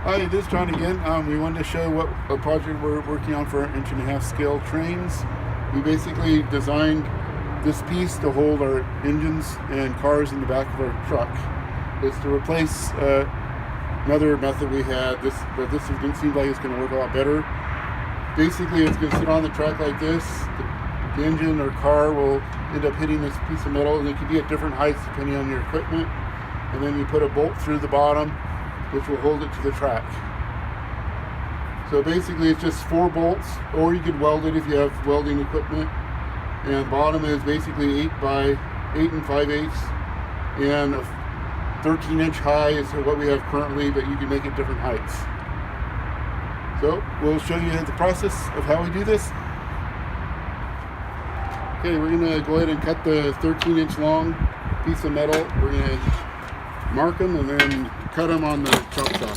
Hi, this is John again. We wanted to show what a project we're working on for our 1.5-inch scale trains. We basically designed this piece to hold our engines and cars in the back of our truck. It's to replace another method we had, but this seems like it's going to work a lot better. Basically, it's going to sit on the track like this. The engine or car will end up hitting this piece of metal, and it can be at different heights depending on your equipment. And then you put a bolt through the bottom, which will hold it to the track. So basically it's just 4 bolts, or you could weld it if you have welding equipment. And the bottom is basically 8 by 8 5/8, and a 13-inch high is what we have currently, but you can make it different heights. So we'll show you the process of how we do this. Okay, we're gonna go ahead and cut the 13-inch long piece of metal. We're gonna mark them and then cut them on the chop saw.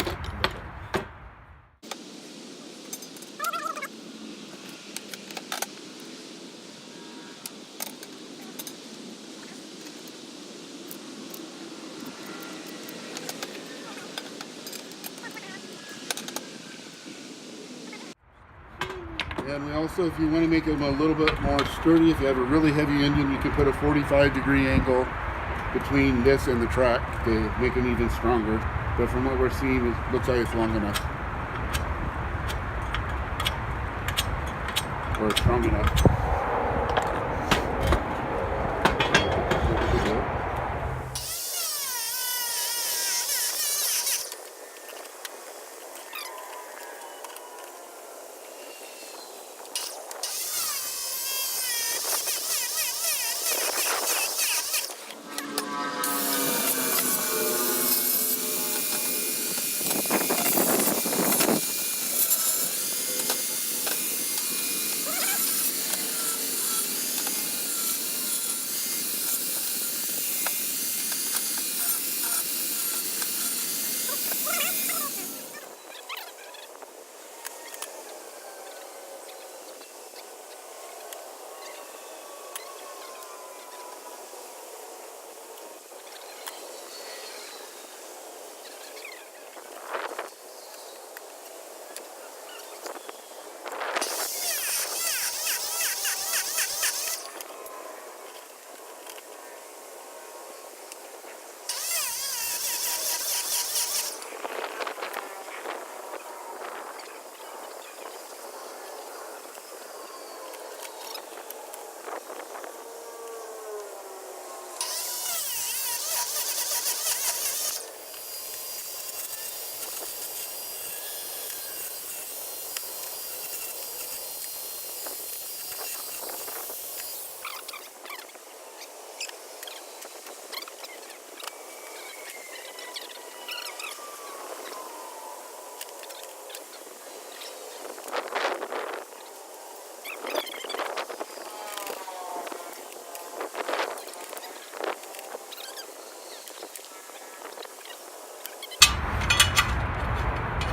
And we also, if you want to make them a little bit more sturdy, if you have a really heavy engine, you can put a 45-degree angle between this and the track to make them even stronger. But from what we're seeing, it looks like it's long enough. Or strong enough.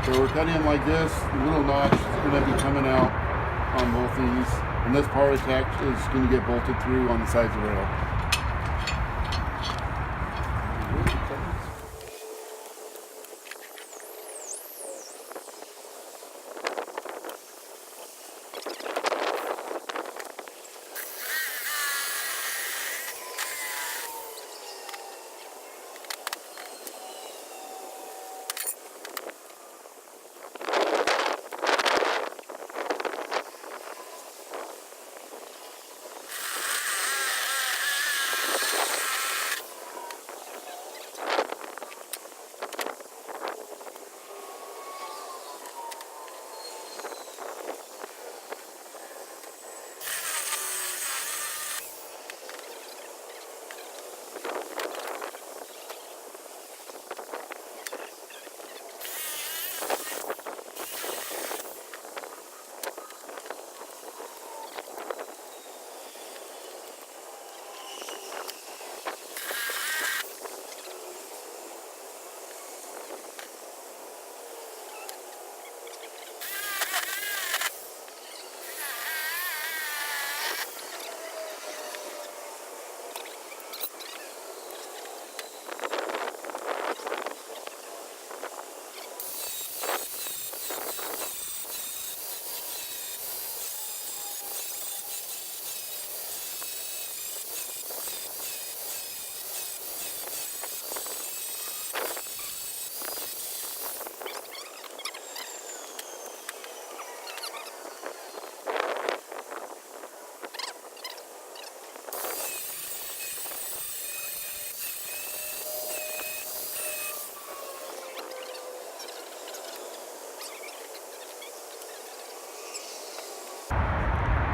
So we're cutting them like this. The little notch is going to be coming out on both these, and this power attach is going to get bolted through on the sides of the rail.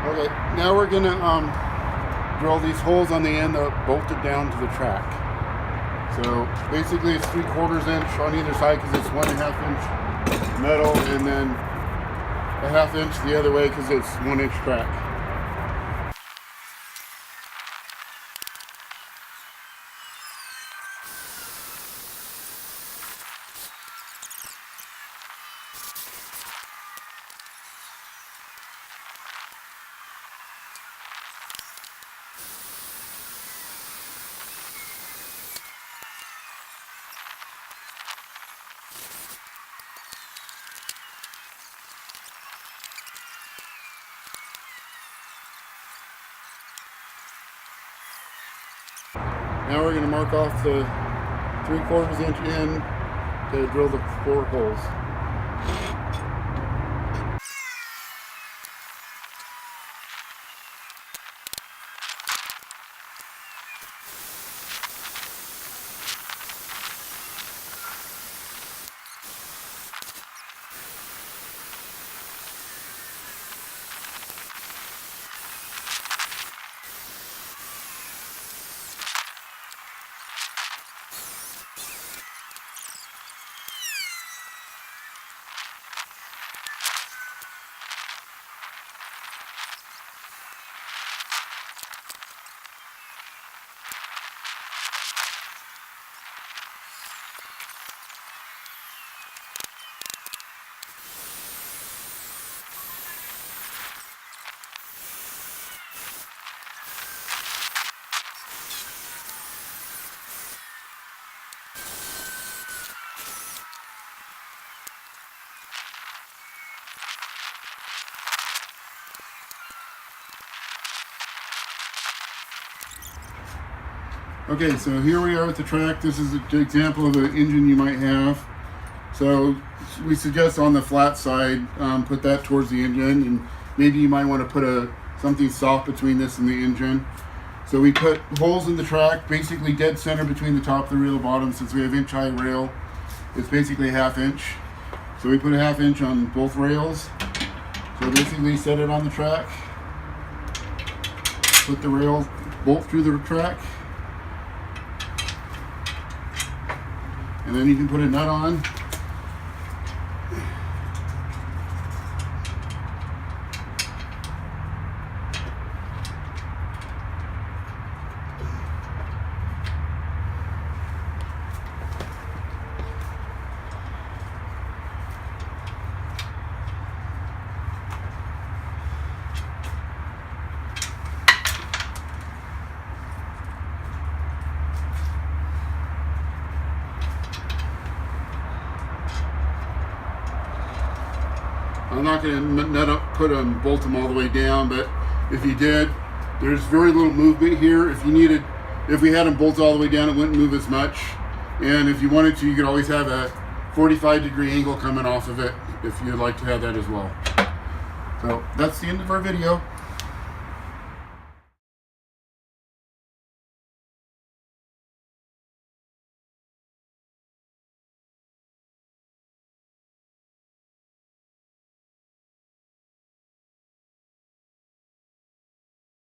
Okay, now we're gonna drill these holes on the end that bolted down to the track. So basically it's 3/4 inch on either side because it's 1.5 inch metal, and then a 1/2 inch the other way because it's 1 inch track. Now we're going to mark off the 3/4 inch in to drill the 4 holes. Okay, so here we are with the track. This is an example of an engine you might have. So we suggest on the flat side, put that towards the engine, and maybe you might want to put something soft between this and the engine. So we put holes in the track, basically dead center between the top of the rail and the bottom. Since we have inch high rail, it's basically a 1/2 inch. So we put a 1/2 inch on both rails. So basically set it on the track, put the rail bolt through the track, and then you can put a nut on. I'm not going to bolt them all the way down, but if you did, there's very little movement here. If we had them bolted all the way down, it wouldn't move as much. And if you wanted to, you could always have a 45-degree angle coming off of it if you'd like to have that as well. So that's the end of our video.